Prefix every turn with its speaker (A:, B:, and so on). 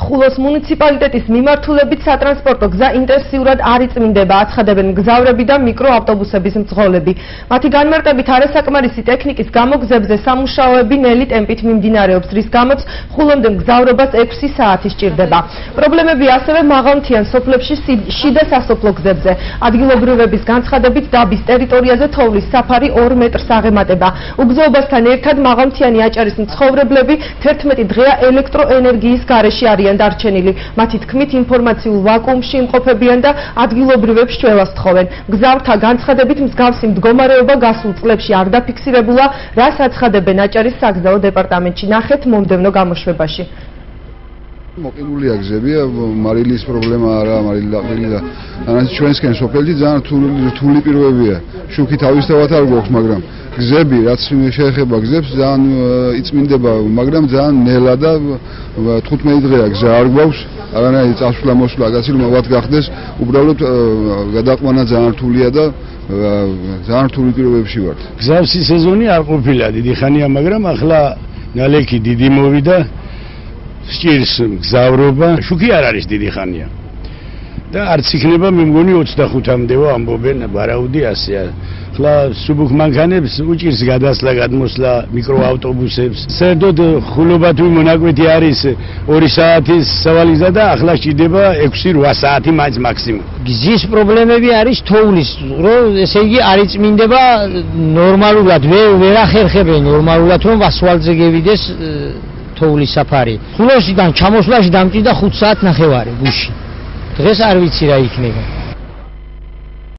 A: ხულოს მუნიციპალიტეტის მიმართულებით სატრანსპორტო გზა ინტენსიურად არ იწმინდება, აცხადებენ მგზავრები და მიკროავტობუსების მძღოლები. მათი განმარტებით არასაკმარისი ტექნიკის გამო გზებზე სამუშაოები ნელი ტემპით მიმდინარეობს, რის გამოც ხულომდე მგზავრობას 6 საათი სჭირდება. პრობლემები ასევე მაღალმთიან სოფლებში შიდა სასოფლო გზებზე. ადგილობრივების განცხადებით დაბის ტერიტორიაზე თოვლის საფარი 2 მეტრს აღემატება. უგზოობასთან ერთად მაღალმთიანი აჭარის მცხოვრებლები 11 დღეა ელექტროენერგიის გარეშე არიან დარჩენილი. მათი თქმით, ინფორმაციულ ვაკუუმში იმყოფებიან და ადგილობრივებს შველას თხოვენ. მგზავრთა განცხადებით, მსგავსი მდგომარეობა გასულ წლებში არ დაფიქსირებულა, რაც აცხადებენ აჭარის საგზაო დეპარტამენტში. ნახეთ მომდევნო გამოშვებაში.
B: მოკიდულია გზები, მარილის პრობლემა არა, მარილი და ჩვენსკენ სოფელში ძალიან რთული პირობებია. შუქი თავისთავად არ გვაქვს, მაგრამ გზები, რაც შეეხება გზებს, ძალიან იწმინდება, მაგრამ ძალიან ნელა და 15 დღეა გზა არ გვაქვს, არანაირი წასვლა-მოსვლა, გაცილებით გახდეს, უბრალოდ გადაყვანა ძალიან რთულია და ძალიან რთული პირობებში ვართ.
C: გზავსი სეზონი არ ყოფილა დიდი ხანია, მაგრამ ახლა ნალექი დიდი მოვიდა. სჭირს მგზავრობა, შუქი არ არის დიდი ხანია. და არც იქნება მე მგონი 25-მდეო ამბობენ, ვარაუდი ასეა. ხლა სუბუქ მანქანებს უჭირს გადასვლა, გადმოსვლა, მიკროავტობუსებს. საერთოდ ხულობა თუ მონაკვეთი არის 2 საათის სავალიზა და ახლა სჭირდება 6-8 საათი მაინც მაქსიმუმ.
D: გზის პრობლემები არის თოვლის, რომ ესე იგი არ იწმინდება ნორმალურად, ვერ ახერხებენ ნორმალურად რომ ასფალტზე გევიდეს თოვლის საფარი. ხულოსიდან ჩამოსვლაში დამჭირდა 5 საათ ნახევარი გუში. დღეს არ ვიცი რა იქნება.